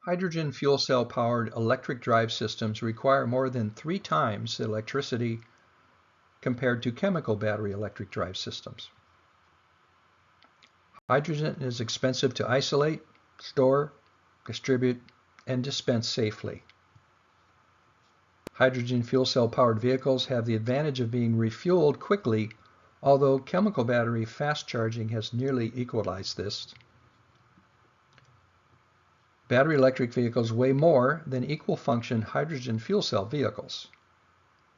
Hydrogen fuel cell powered electric drive systems require more than 3 times the electricity compared to chemical battery electric drive systems. Hydrogen is expensive to isolate, store, distribute, and dispense safely. Hydrogen fuel cell powered vehicles have the advantage of being refueled quickly, although chemical battery fast charging has nearly equalized this. Battery electric vehicles weigh more than equal function hydrogen fuel cell vehicles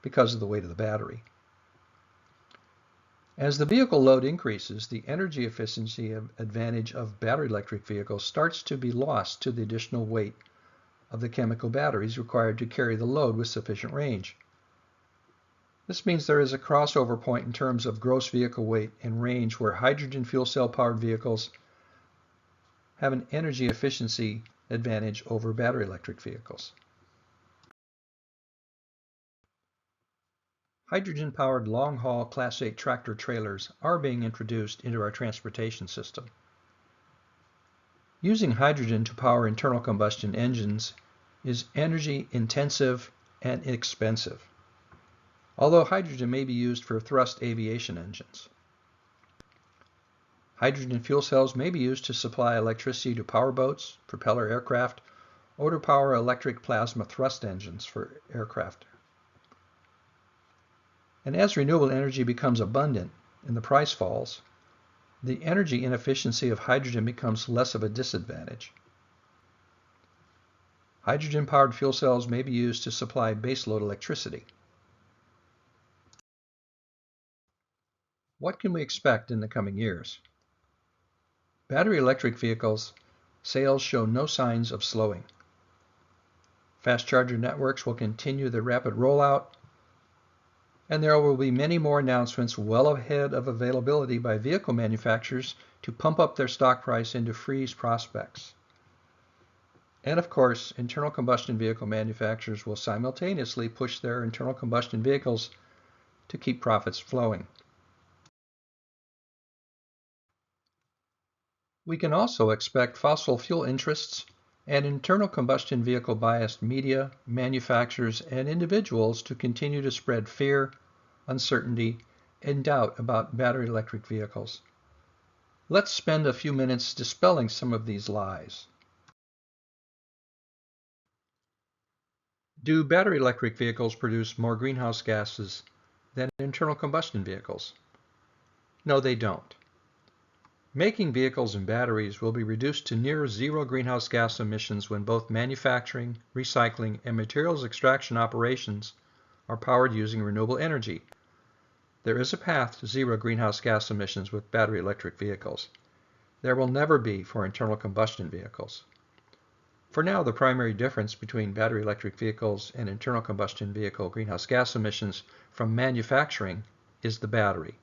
because of the weight of the battery. As the vehicle load increases, the energy efficiency advantage of battery electric vehicles starts to be lost to the additional weight of the chemical batteries required to carry the load with sufficient range. This means there is a crossover point in terms of gross vehicle weight and range where hydrogen fuel cell powered vehicles have an energy efficiency advantage over battery electric vehicles. Hydrogen-powered long-haul Class 8 tractor-trailers are being introduced into our transportation system. Using hydrogen to power internal combustion engines is energy-intensive and expensive, although hydrogen may be used for thrust aviation engines. Hydrogen fuel cells may be used to supply electricity to power boats, propeller aircraft, or to power electric plasma thrust engines for aircraft. And as renewable energy becomes abundant and the price falls, the energy inefficiency of hydrogen becomes less of a disadvantage. Hydrogen-powered fuel cells may be used to supply baseload electricity. What can we expect in the coming years? Battery electric vehicles sales show no signs of slowing. Fast charger networks will continue their rapid rollout, and there will be many more announcements well ahead of availability by vehicle manufacturers to pump up their stock price and to freeze prospects. And of course, internal combustion vehicle manufacturers will simultaneously push their internal combustion vehicles to keep profits flowing. We can also expect fossil fuel interests and internal combustion vehicle biased media, manufacturers, and individuals to continue to spread fear, uncertainty, and doubt about battery electric vehicles. Let's spend a few minutes dispelling some of these lies. Do battery electric vehicles produce more greenhouse gases than internal combustion vehicles? No, they don't. Making vehicles and batteries will be reduced to near zero greenhouse gas emissions when both manufacturing, recycling, and materials extraction operations are powered using renewable energy. There is a path to zero greenhouse gas emissions with battery electric vehicles. There will never be for internal combustion vehicles. For now, the primary difference between battery electric vehicles and internal combustion vehicle greenhouse gas emissions from manufacturing is the battery.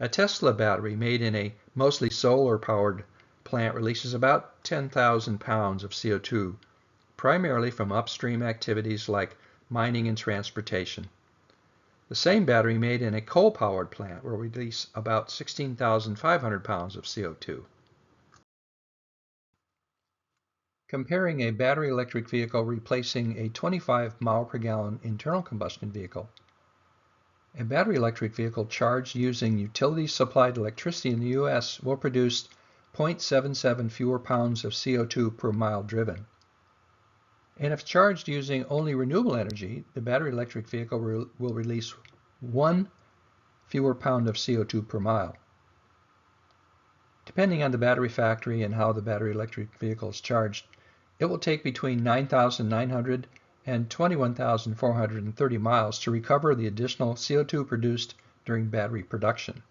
A Tesla battery made in a mostly solar-powered plant releases about 10,000 pounds of CO2, primarily from upstream activities like mining and transportation. The same battery made in a coal-powered plant will release about 16,500 pounds of CO2. Comparing a battery electric vehicle replacing a 25 mile per gallon internal combustion vehicle, a battery electric vehicle charged using utility-supplied electricity in the U.S. will produce 0.77 fewer pounds of CO2 per mile driven. And if charged using only renewable energy, the battery electric vehicle will release 1 fewer pound of CO2 per mile. Depending on the battery factory and how the battery electric vehicle is charged, it will take between 9,900 and 21,430 miles to recover the additional CO2 produced during battery production.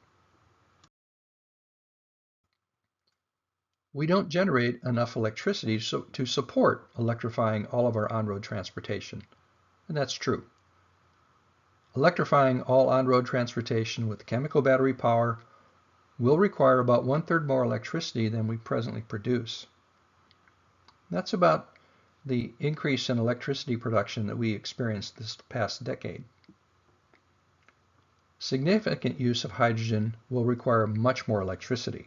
We don't generate enough electricity to support electrifying all of our on-road transportation, and that's true. Electrifying all on-road transportation with chemical battery power will require about 1/3 more electricity than we presently produce. That's about the increase in electricity production that we experienced this past decade. Significant use of hydrogen will require much more electricity.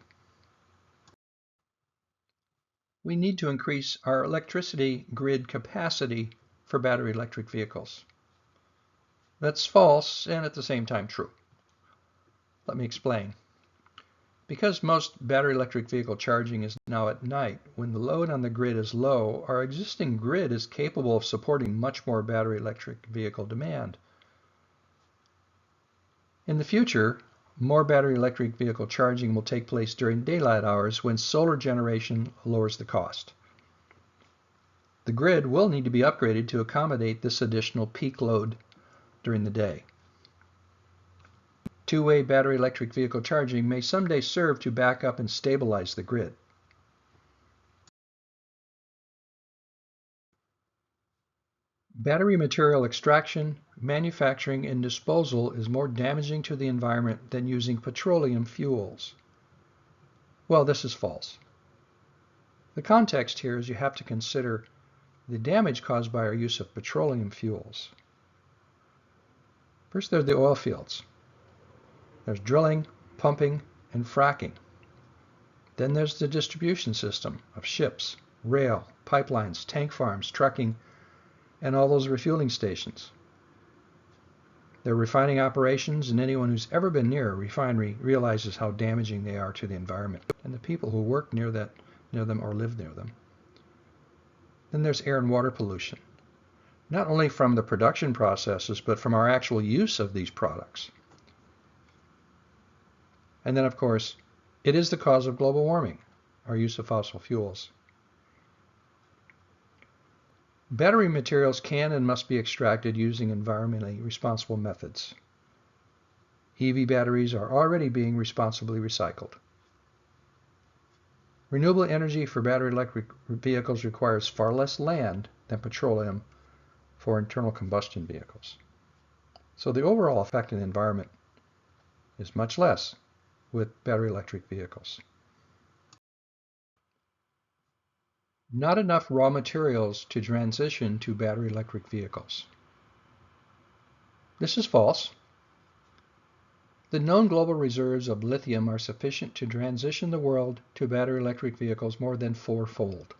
We need to increase our electricity grid capacity for battery electric vehicles. That's false and at the same time true. Let me explain. Because most battery electric vehicle charging is now at night, when the load on the grid is low, our existing grid is capable of supporting much more battery electric vehicle demand. In the future, more battery electric vehicle charging will take place during daylight hours when solar generation lowers the cost. The grid will need to be upgraded to accommodate this additional peak load during the day. Two-way battery electric vehicle charging may someday serve to back up and stabilize the grid. Battery material extraction, manufacturing, and disposal is more damaging to the environment than using petroleum fuels. Well, this is false. The context here is you have to consider the damage caused by our use of petroleum fuels. First, there are the oil fields. There's drilling, pumping, and fracking. Then there's the distribution system of ships, rail, pipelines, tank farms, trucking, and all those refueling stations. There are refining operations, and anyone who's ever been near a refinery realizes how damaging they are to the environment and the people who work near them or live near them. Then there's air and water pollution, not only from the production processes, but from our actual use of these products. And then, of course, it is the cause of global warming, our use of fossil fuels. Battery materials can and must be extracted using environmentally responsible methods. EV batteries are already being responsibly recycled. Renewable energy for battery electric vehicles requires far less land than petroleum for internal combustion vehicles. So the overall effect on the environment is much less with battery electric vehicles. Not enough raw materials to transition to battery electric vehicles. This is false. The known global reserves of lithium are sufficient to transition the world to battery electric vehicles more than fourfold.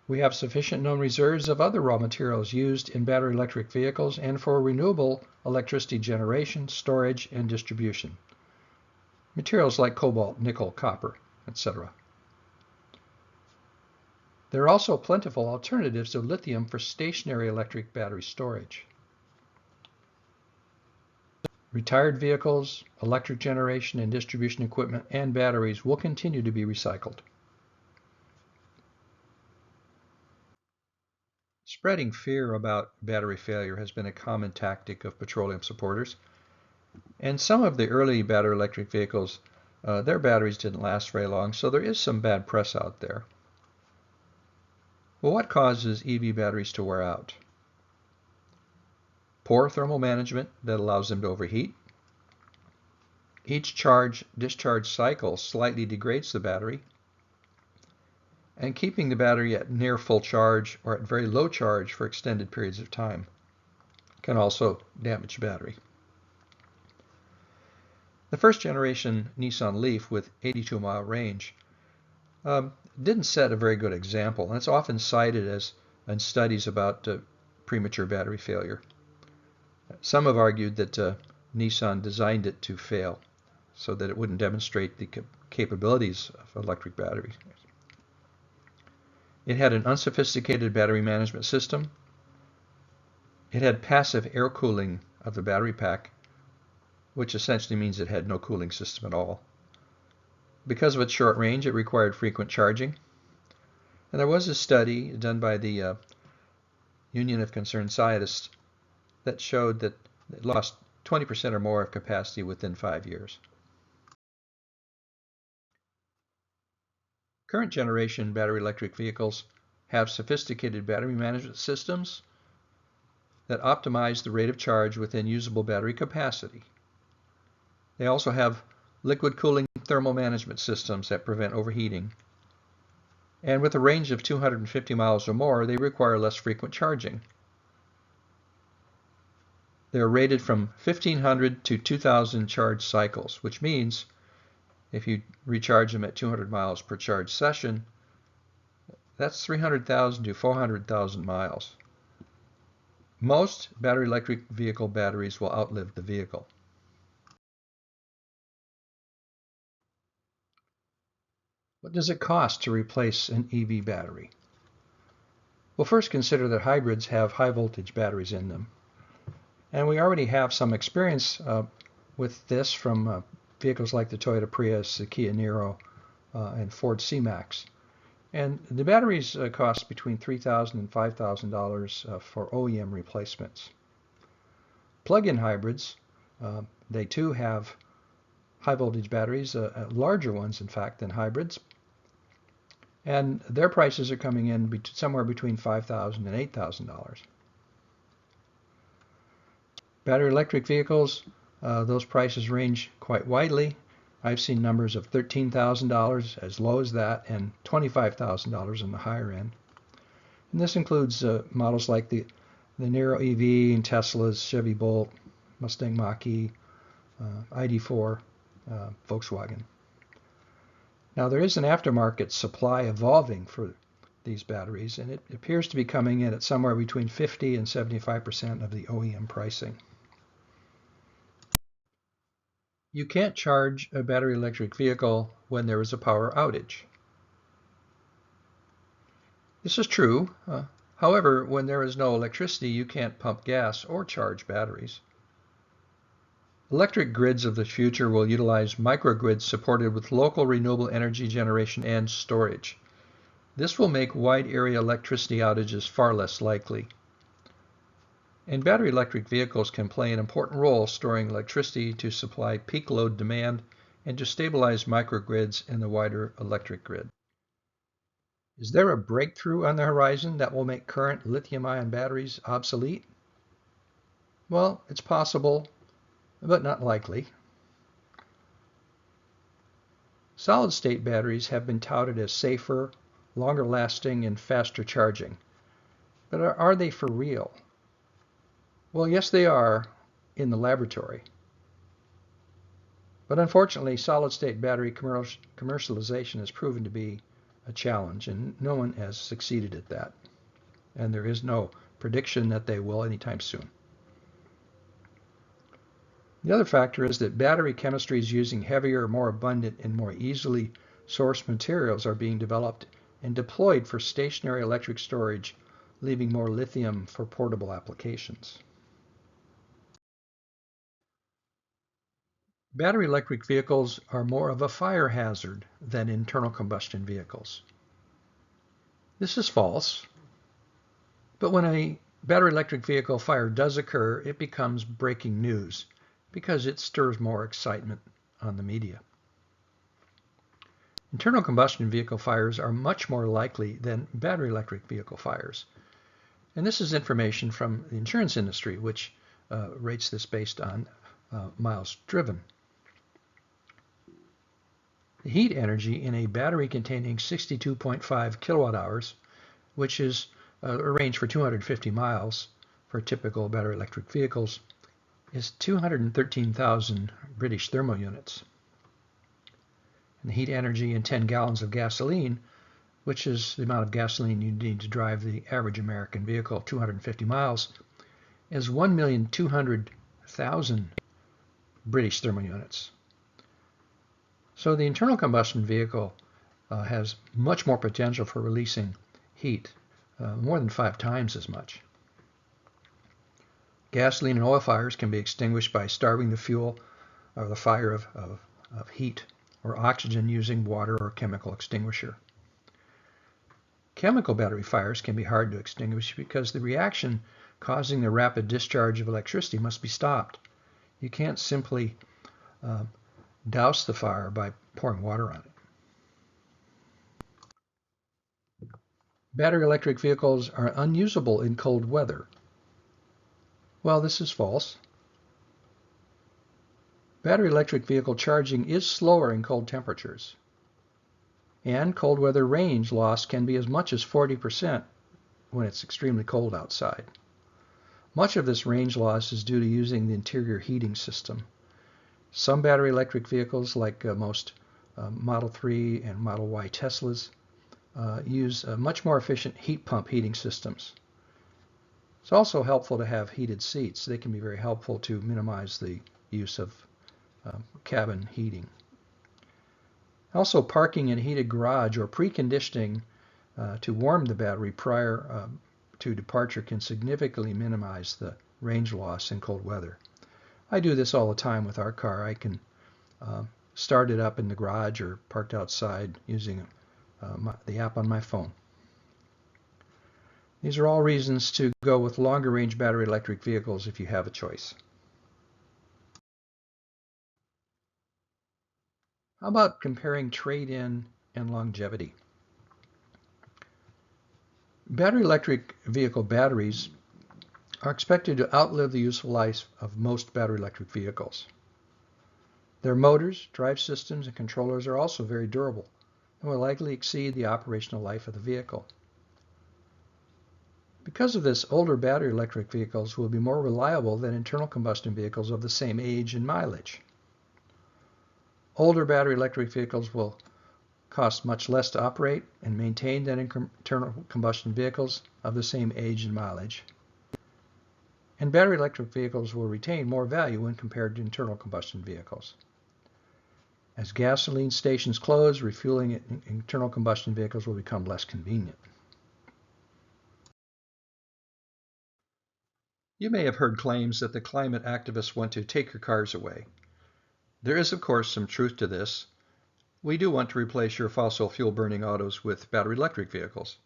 We have sufficient known reserves of other raw materials used in battery electric vehicles and for renewable electricity generation, storage, and distribution. Materials like cobalt, nickel, copper, etc. There are also plentiful alternatives to lithium for stationary electric battery storage. Retired vehicles, electric generation and distribution equipment, and batteries will continue to be recycled. Spreading fear about battery failure has been a common tactic of petroleum supporters. And some of the early battery electric vehicles, their batteries didn't last very long, so there is some bad press out there. Well, what causes EV batteries to wear out? Poor thermal management that allows them to overheat. Each charge-discharge cycle slightly degrades the battery. And keeping the battery at near full charge or at very low charge for extended periods of time can also damage the battery. The first generation Nissan Leaf with 82-mile range didn't set a very good example, and it's often cited as in studies about premature battery failure. Some have argued that Nissan designed it to fail so that it wouldn't demonstrate the capabilities of electric batteries. It had an unsophisticated battery management system. It had passive air cooling of the battery pack, which essentially means it had no cooling system at all. Because of its short range, it required frequent charging. And there was a study done by the Union of Concerned Scientists that showed that it lost 20% or more of capacity within 5 years. Current generation battery electric vehicles have sophisticated battery management systems that optimize the rate of charge within usable battery capacity. They also have liquid cooling thermal management systems that prevent overheating. And with a range of 250 miles or more, they require less frequent charging. They are rated from 1,500 to 2,000 charge cycles, which means if you recharge them at 200 miles per charge session, that's 300,000 to 400,000 miles. Most battery electric vehicle batteries will outlive the vehicle. What does it cost to replace an EV battery? Well, first consider that hybrids have high voltage batteries in them. And we already have some experience with this from vehicles like the Toyota Prius, the Kia Niro, and Ford C-Max. And the batteries cost between $3,000 and $5,000 for OEM replacements. Plug-in hybrids, they too have high voltage batteries, larger ones in fact than hybrids. and their prices are coming in somewhere between $5,000 and $8,000. Battery electric vehicles, those prices range quite widely. I've seen numbers of $13,000 as low as that and $25,000 in the higher end. And this includes models like the Nero EV and Tesla's, Chevy Bolt, Mustang Mach-E, ID.4, Volkswagen. Now there is an aftermarket supply evolving for these batteries, and it appears to be coming in at somewhere between 50 and 75% of the OEM pricing. You can't charge a battery electric vehicle when there is a power outage. This is true. However, when there is no electricity, you can't pump gas or charge batteries. Electric grids of the future will utilize microgrids supported with local renewable energy generation and storage. This will make wide area electricity outages far less likely. And battery electric vehicles can play an important role storing electricity to supply peak load demand and to stabilize microgrids in the wider electric grid. Is there a breakthrough on the horizon that will make current lithium-ion batteries obsolete? Well, it's possible, but not likely. Solid-state batteries have been touted as safer, longer lasting, and faster charging. But are they for real? Well, yes, they are in the laboratory. But unfortunately, solid-state battery commercialization has proven to be a challenge, and no one has succeeded at that. And there is no prediction that they will anytime soon. The other factor is that battery chemistries using heavier, more abundant, and more easily sourced materials are being developed and deployed for stationary electric storage, leaving more lithium for portable applications. Battery electric vehicles are more of a fire hazard than internal combustion vehicles. This is false, but when a battery electric vehicle fire does occur, it becomes breaking news because it stirs more excitement on the media. Internal combustion vehicle fires are much more likely than battery electric vehicle fires. And this is information from the insurance industry, which rates this based on miles driven. The heat energy in a battery containing 62.5 kilowatt hours, which is a range for 250 miles for typical battery electric vehicles, is 213,000 British thermal units. And the heat energy in 10 gallons of gasoline, which is the amount of gasoline you need to drive the average American vehicle 250 miles, is 1,200,000 British thermal units. So the internal combustion vehicle has much more potential for releasing heat, more than 5 times as much. Gasoline and oil fires can be extinguished by starving the fuel or the fire of heat or oxygen using water or chemical extinguisher. Chemical battery fires can be hard to extinguish because the reaction causing the rapid discharge of electricity must be stopped. You can't simply douse the fire by pouring water on it. Battery electric vehicles are unusable in cold weather. Well, this is false. Battery electric vehicle charging is slower in cold temperatures. And cold weather range loss can be as much as 40% when it's extremely cold outside. Much of this range loss is due to using the interior heating system. Some battery electric vehicles, like most Model 3 and Model Y Teslas, use much more efficient heat pump heating systems. It's also helpful to have heated seats. They can be very helpful to minimize the use of cabin heating. Also, parking in a heated garage or preconditioning to warm the battery prior to departure can significantly minimize the range loss in cold weather. I do this all the time with our car. I can start it up in the garage or parked outside using the app on my phone. These are all reasons to go with longer range battery electric vehicles if you have a choice. How about comparing trade-in and longevity? Battery electric vehicle batteries are expected to outlive the useful life of most battery electric vehicles. Their motors, drive systems, and controllers are also very durable and will likely exceed the operational life of the vehicle. Because of this, older battery electric vehicles will be more reliable than internal combustion vehicles of the same age and mileage. Older battery electric vehicles will cost much less to operate and maintain than internal combustion vehicles of the same age and mileage. And battery electric vehicles will retain more value when compared to internal combustion vehicles. As gasoline stations close, refueling internal combustion vehicles will become less convenient. You may have heard claims that the climate activists want to take your cars away. There is, of course, some truth to this. We do want to replace your fossil fuel burning autos with battery electric vehicles.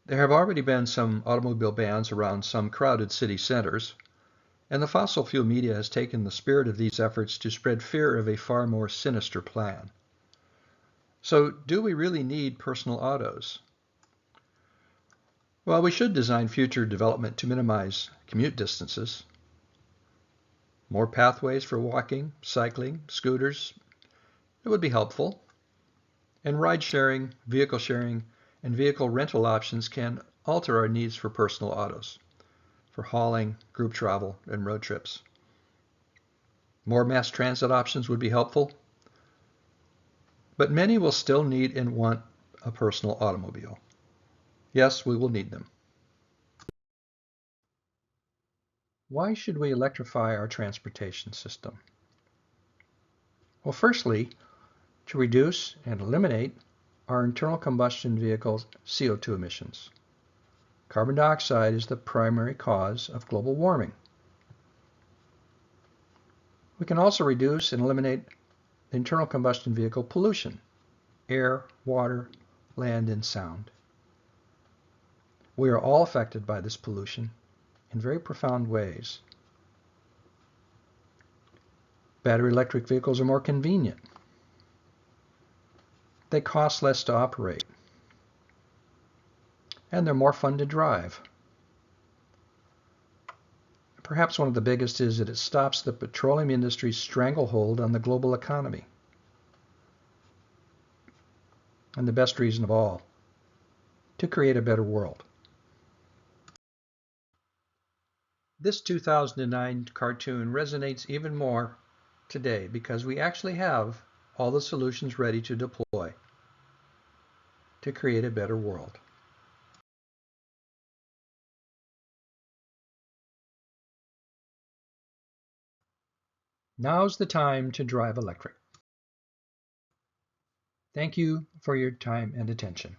There have already been some automobile bans around some crowded city centers, and the fossil fuel media has taken the spirit of these efforts to spread fear of a far more sinister plan. So, do we really need personal autos? Well, we should design future development to minimize commute distances. More pathways for walking, cycling, scooters, it would be helpful. And ride sharing, and vehicle rental options can alter our needs for personal autos, for hauling, group travel, and road trips. More mass transit options would be helpful, but many will still need and want a personal automobile. Yes, we will need them. Why should we electrify our transportation system? Well, firstly, to reduce and eliminate our internal combustion vehicles' CO2 emissions. Carbon dioxide is the primary cause of global warming. We can also reduce and eliminate the internal combustion vehicle pollution, air, water, land, and sound. We are all affected by this pollution in very profound ways. Battery electric vehicles are more convenient. They cost less to operate. And they're more fun to drive. Perhaps one of the biggest is that it stops the petroleum industry's stranglehold on the global economy. And the best reason of all, to create a better world. This 2009 cartoon resonates even more today because we actually have all the solutions ready to deploy to create a better world. Now's the time to drive electric. Thank you for your time and attention.